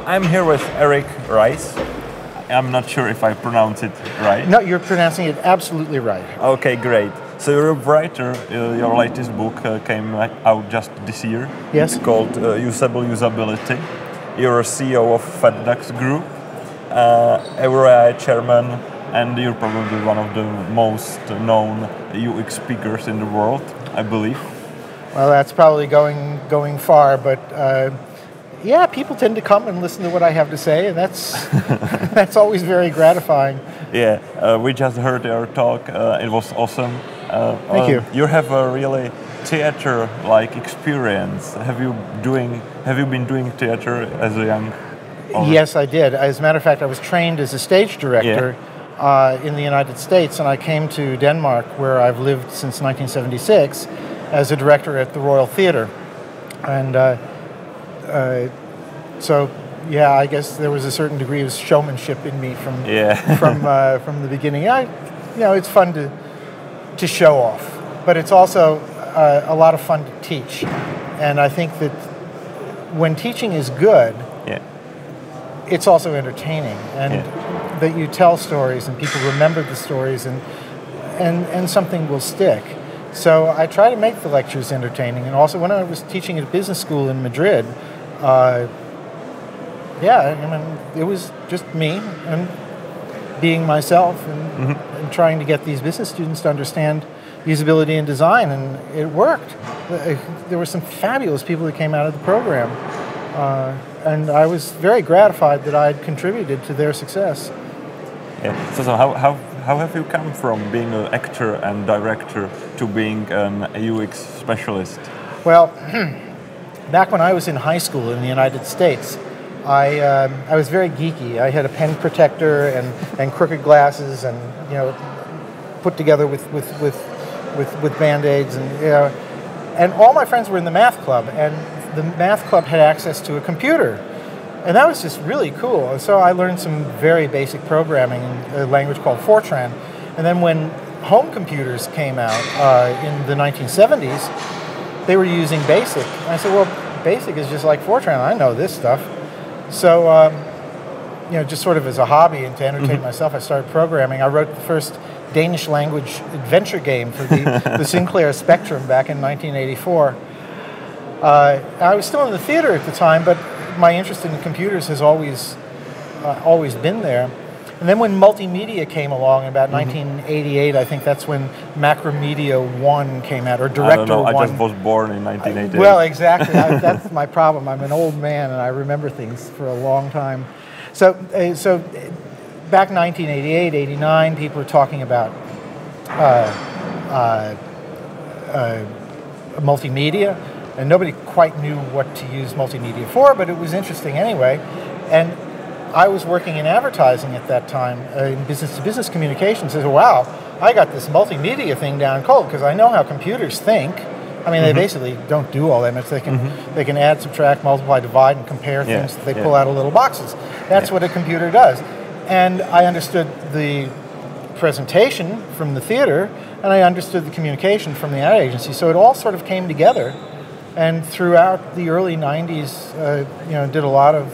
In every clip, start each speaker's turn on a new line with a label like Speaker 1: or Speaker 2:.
Speaker 1: I'm here with Reiss. I'm not sure if I pronounce it right.
Speaker 2: No, you're pronouncing it absolutely right.
Speaker 1: Okay, great. So you're a writer. Your latest book came out just this year.
Speaker 2: Yes.
Speaker 1: It's called Usability. You're a CEO of FedEx Group, AI chairman, and you're probably one of the most known UX speakers in the world, I believe.
Speaker 2: Well, that's probably going far, but yeah, people tend to come and listen to what I have to say, and that's that's always very gratifying.
Speaker 1: Yeah, we just heard your talk. It was awesome.
Speaker 2: Thank you.
Speaker 1: You have a really theater-like experience. Have you been doing theater as a young?
Speaker 2: Yes, I did. As a matter of fact, I was trained as a stage director in the United States, and I came to Denmark, where I've lived since 1976, as a director at the Royal Theatre. And so, yeah, I guess there was a certain degree of showmanship in me from from the beginning. It's fun to show off, but it's also a lot of fun to teach. And I think that when teaching is good, it's also entertaining, and that you tell stories and people remember the stories, and something will stick. So I try to make the lectures entertaining. And also when I was teaching at a business school in Madrid, it was just me and being myself and trying to get these business students to understand usability and design, and it worked. There were some fabulous people that came out of the program, and I was very gratified that I had contributed to their success.
Speaker 1: Yeah. So how have you come from being an actor and director to being a UX specialist?
Speaker 2: Well, back when I was in high school in the United States, I was very geeky. I had a pen protector and crooked glasses, and put together with Band-Aids, and all my friends were in the math club, and the math club had access to a computer. And that was just really cool. And so I learned some very basic programming in a language called Fortran. And then when home computers came out in the 1970s, they were using BASIC. And I said, well, BASIC is just like Fortran. I know this stuff. So, just sort of as a hobby and to entertain myself, I started programming. I wrote the first Danish language adventure game for the Sinclair Spectrum back in 1984. I was still in the theater at the time, but my interest in computers has always been there. And then when multimedia came along in about 1988, I think that's when Macromedia 1 came out, or Director 1.
Speaker 1: I don't know, I just was born in 1988.
Speaker 2: Well, exactly. That's my problem. I'm an old man and I remember things for a long time. So back in 1988, 89, people were talking about multimedia. And nobody quite knew what to use multimedia for, but it was interesting anyway. And I was working in advertising at that time, in business-to-business communications. I said, wow, I got this multimedia thing down cold, because I know how computers think. I mean, they basically don't do all that much. They can add, subtract, multiply, divide, and compare things that they pull out of little boxes. That's what a computer does. And I understood the presentation from the theater, and I understood the communication from the ad agency. So it all sort of came together. And throughout the early 90s, did a lot of,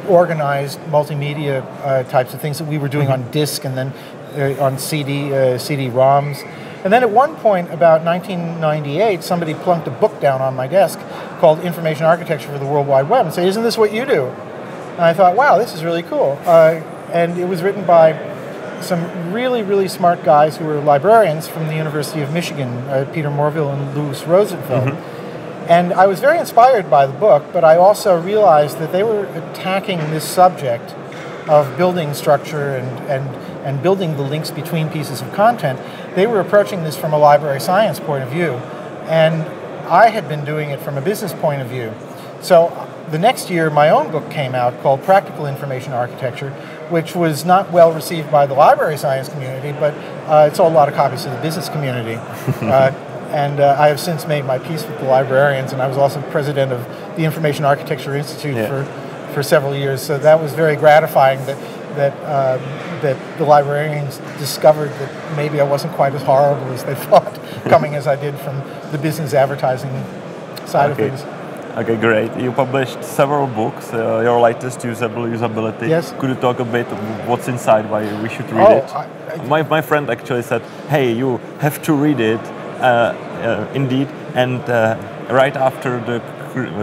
Speaker 2: organized multimedia types of things that we were doing on disk and then on CD-ROMs. And then at one point, about 1998, somebody plunked a book down on my desk called Information Architecture for the World Wide Web and said, isn't this what you do? And I thought, wow, this is really cool. And it was written by some really, really smart guys who were librarians from the University of Michigan, Peter Morville and Louis Rosenfeld. And I was very inspired by the book, but I also realized that they were attacking this subject of building structure and building the links between pieces of content. They were approaching this from a library science point of view, and I had been doing it from a business point of view. So the next year, my own book came out called Practical Information Architecture, which was not well received by the library science community, but it sold a lot of copies to the business community. And I have since made my peace with the librarians, and I was also president of the Information Architecture Institute for several years. So that was very gratifying that the librarians discovered that maybe I wasn't quite as horrible as they thought, coming as I did from the business advertising side of things.
Speaker 1: Okay, great. You published several books. Your latest, Usability.
Speaker 2: Yes.
Speaker 1: Could you talk a bit of what's inside, why we should read it? My friend actually said, hey, you have to read it, indeed, and right after the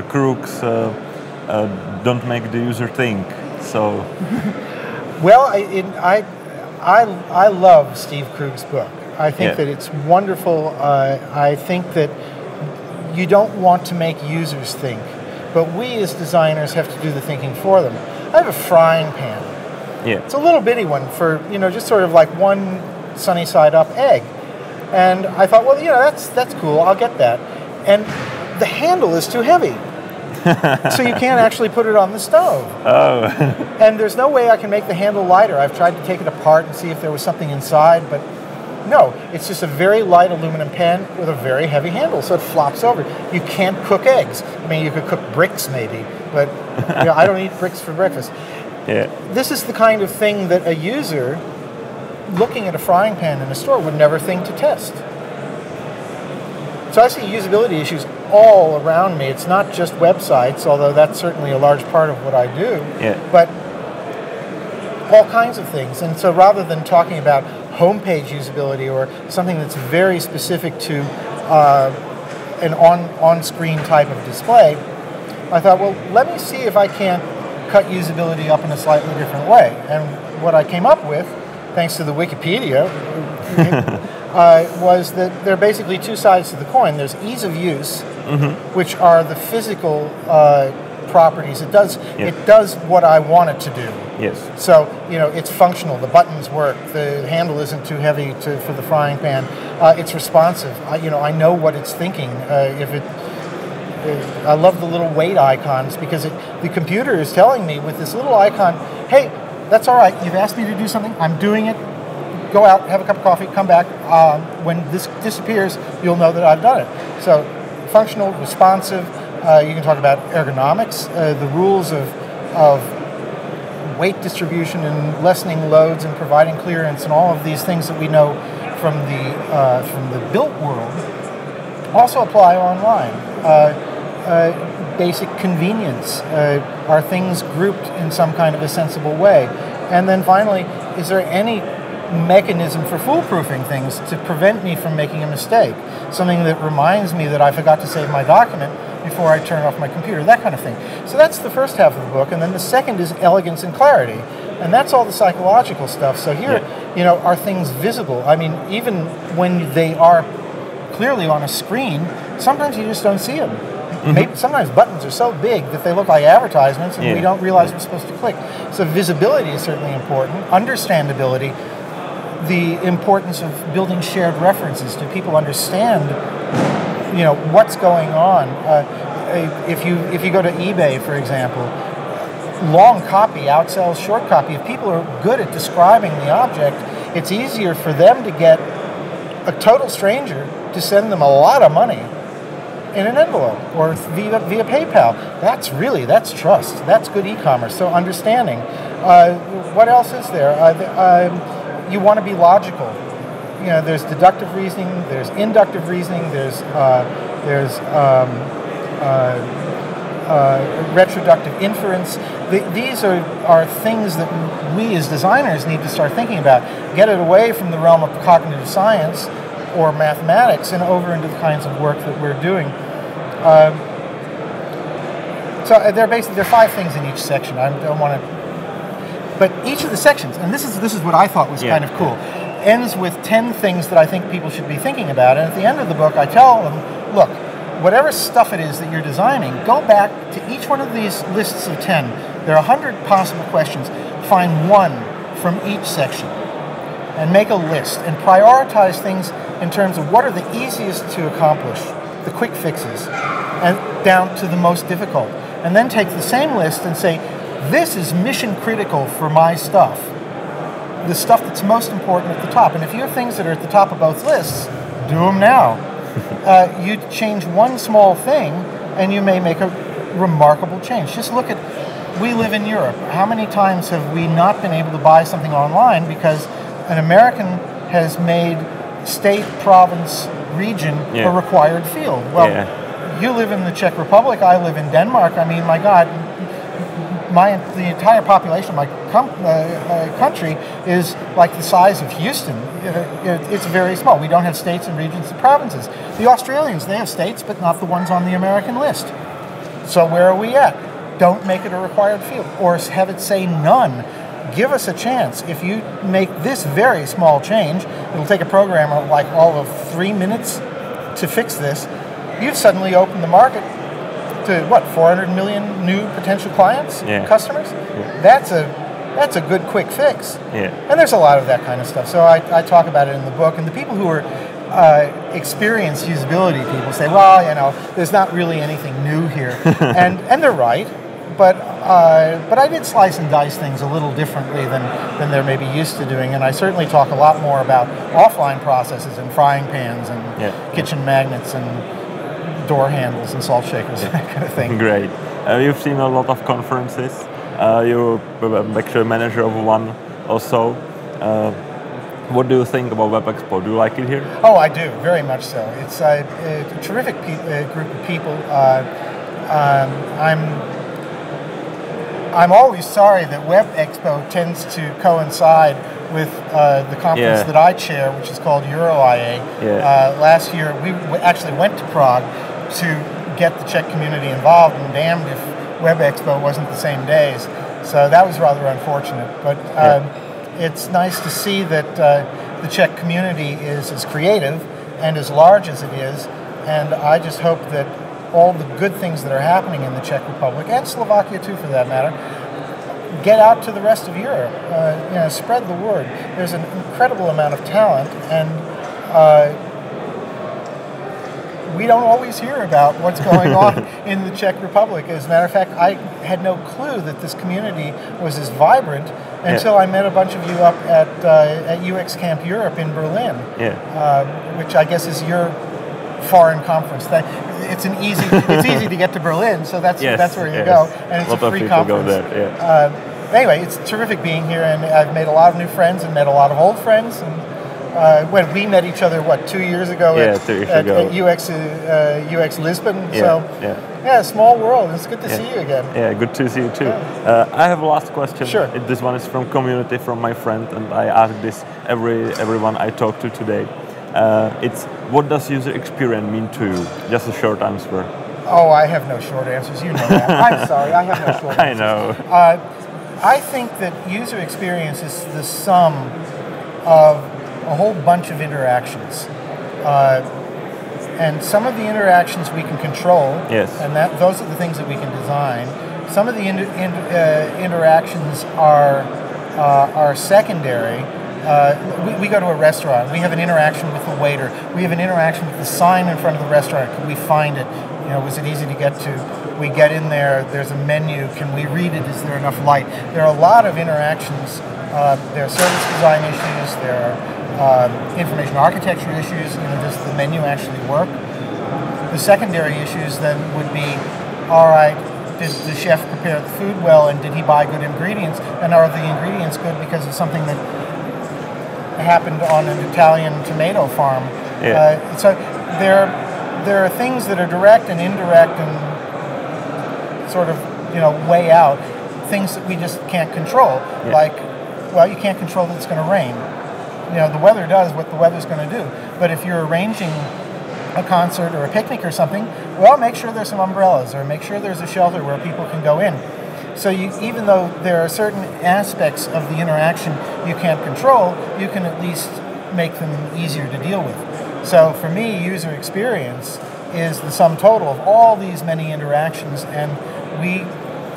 Speaker 1: crooks don't make the user think. So.
Speaker 2: Well, I love Steve Krug's book. I think that it's wonderful. I think that you don't want to make users think, but we as designers have to do the thinking for them. I have a frying pan.
Speaker 1: Yeah.
Speaker 2: It's a little bitty one for, just sort of like one sunny side up egg. And I thought, well, that's cool. I'll get that. And the handle is too heavy. So you can't actually put it on the stove.
Speaker 1: Oh.
Speaker 2: And there's no way I can make the handle lighter. I've tried to take it apart and see if there was something inside, but no, it's just a very light aluminum pan with a very heavy handle, so it flops over. You can't cook eggs. I mean, you could cook bricks maybe, but I don't eat bricks for breakfast.
Speaker 1: Yeah.
Speaker 2: This is the kind of thing that a user looking at a frying pan in a store would never think to test. So I see usability issues all around me. It's not just websites, although that's certainly a large part of what I do, but all kinds of things. And so rather than talking about homepage usability or something that's very specific to an on-screen type of display, I thought, well, let me see if I can't cut usability up in a slightly different way. And what I came up with, thanks to the Wikipedia, was that there are basically two sides to the coin. There's ease of use, which are the physical properties. It does what I want it to do.
Speaker 1: Yes.
Speaker 2: So, it's functional. The buttons work. The handle isn't too heavy for the frying pan. It's responsive. I know what it's thinking. I love the little wait icons because the computer is telling me with this little icon, hey, that's all right. You've asked me to do something. I'm doing it. Go out, have a cup of coffee, come back. When this disappears, you'll know that I've done it. So, functional, responsive. You can talk about ergonomics, the rules of weight distribution and lessening loads and providing clearance and all of these things that we know from the built world also apply online. Basic convenience. Are things grouped in some kind of a sensible way? And then finally, is there any mechanism for foolproofing things to prevent me from making a mistake? Something that reminds me that I forgot to save my document before I turn off my computer, that kind of thing. So that's the first half of the book, and then the second is elegance and clarity, and that's all the psychological stuff. So here, are things visible? I mean, even when they are clearly on a screen, sometimes you just don't see them. Maybe sometimes buttons are so big that they look like advertisements, and we don't realize we're supposed to click. So visibility is certainly important. Understandability, the importance of building shared references. Do people understand what's going on? If you go to eBay, for example, long copy outsells short copy. If people are good at describing the object, it's easier for them to get a total stranger to send them a lot of money in an envelope or via PayPal. That's trust. That's good e-commerce. So understanding. What else is there? You want to be logical. There's deductive reasoning, there's inductive reasoning, there's retroductive inference. These are things that we as designers need to start thinking about. Get it away from the realm of cognitive science or mathematics and over into the kinds of work that we're doing. So there are 5 things in each section. I don't want to, but each of the sections, and this is what I thought was kind of cool, ends with 10 things that I think people should be thinking about. And at the end of the book, I tell them, look, whatever stuff it is that you're designing, go back to each one of these lists of 10. There are 100 possible questions. Find one from each section and make a list and prioritize things in terms of what are the easiest to accomplish, the quick fixes, and down to the most difficult. And then take the same list and say, this is mission critical for my stuff. The stuff that's most important at the top. And if you have things that are at the top of both lists, do them now. You change one small thing and you may make a remarkable change. Just look at, we live in Europe. How many times have we not been able to buy something online because an American has made state, province, region a required field? Well, you live in the Czech Republic, I live in Denmark. I mean, my God, the entire population of my country is like the size of Houston. It's very small. We don't have states and regions and provinces. The Australians, they have states, but not the ones on the American list. So where are we at? Don't make it a required field, or have it say none. Give us a chance. If you make this very small change, it'll take a programmer like all of 3 minutes to fix this. You've suddenly opened the market to what, 400 million new potential clients, customers? Yeah. That's a good quick fix.
Speaker 1: Yeah.
Speaker 2: And there's a lot of that kind of stuff. So I talk about it in the book, and the people who are experienced usability people say, well, you know, there's not really anything new here, and they're right. But I did slice and dice things a little differently than they're maybe used to doing, and I certainly talk a lot more about offline processes and frying pans and kitchen magnets and door handles and salt shakers, that kind of thing.
Speaker 1: Great. You've seen a lot of conferences. You're actually manager of one also. What do you think about WebExpo? Do you like it here?
Speaker 2: Oh, I do, very much so. It's a terrific group of people. I'm always sorry that WebExpo tends to coincide with the conference that I chair, which is called EuroIA. Last year, we actually went to Prague to get the Czech community involved, and damned if WebExpo wasn't the same days. So that was rather unfortunate. But it's nice to see that the Czech community is as creative and as large as it is, and I just hope that all the good things that are happening in the Czech Republic, and Slovakia too for that matter, get out to the rest of Europe. Spread the word. There's an incredible amount of talent, and we don't always hear about what's going on in the Czech Republic. As a matter of fact, I had no clue that this community was as vibrant until I met a bunch of you up at UX Camp Europe in Berlin, which I guess is your foreign conference. It's easy to get to Berlin, so that's where you go, and it's a free conference.
Speaker 1: Go there,
Speaker 2: anyway, it's terrific being here, and I've made a lot of new friends and met a lot of old friends. And when we met each other, 2 years ago at UX Lisbon. Small world. It's good to see you again.
Speaker 1: Yeah, good to see you too. I have a last question.
Speaker 2: Sure.
Speaker 1: This one is from community, from my friend, and I ask this everyone I talk to today. It's, what does user experience mean to you? Just a short answer.
Speaker 2: Oh, I have no short answers. You know that. I'm sorry, I have no short answers.
Speaker 1: I know.
Speaker 2: I think that user experience is the sum of a whole bunch of interactions. And some of the interactions we can control, and those are the things that we can design. Some of the interactions are secondary. We go to a restaurant. We have an interaction with the waiter. We have an interaction with the sign in front of the restaurant. Can we find it? Was it easy to get to? We get in there. There's a menu. Can we read it? Is there enough light? There are a lot of interactions. There are service design issues. There are information architecture issues. Does the menu actually work? The secondary issues then would be, all right, did the chef prepare the food well, and did he buy good ingredients? And are the ingredients good because of something that happened on an Italian tomato farm? So there are things that are direct and indirect and sort of way out, things that we just can't control. Like, well, you can't control that it's going to rain. The weather does what the weather's going to do. But if you're arranging a concert or a picnic or something, well, make sure there's some umbrellas, or make sure there's a shelter where people can go in. So even though there are certain aspects of the interaction you can't control, you can at least make them easier to deal with. So for me, user experience is the sum total of all these many interactions, and we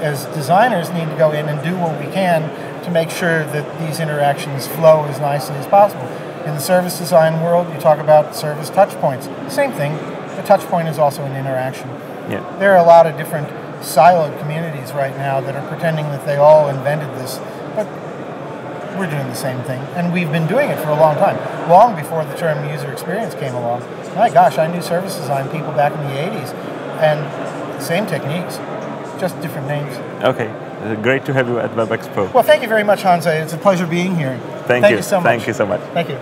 Speaker 2: as designers need to go in and do what we can to make sure that these interactions flow as nicely as possible. In the service design world, you talk about service touch points. Same thing, a touch point is also an interaction. There are a lot of different siloed communities right now that are pretending that they all invented this, but we're doing the same thing, and we've been doing it for a long time, long before the term user experience came along. My gosh, I knew service design people back in the 80s, and same techniques, just different names.
Speaker 1: Okay, great to have you at WebExpo.
Speaker 2: Well, thank you very much, Hansa. It's a pleasure being here.
Speaker 1: Thank you
Speaker 2: so much.
Speaker 1: Thank you so much.
Speaker 2: Thank you.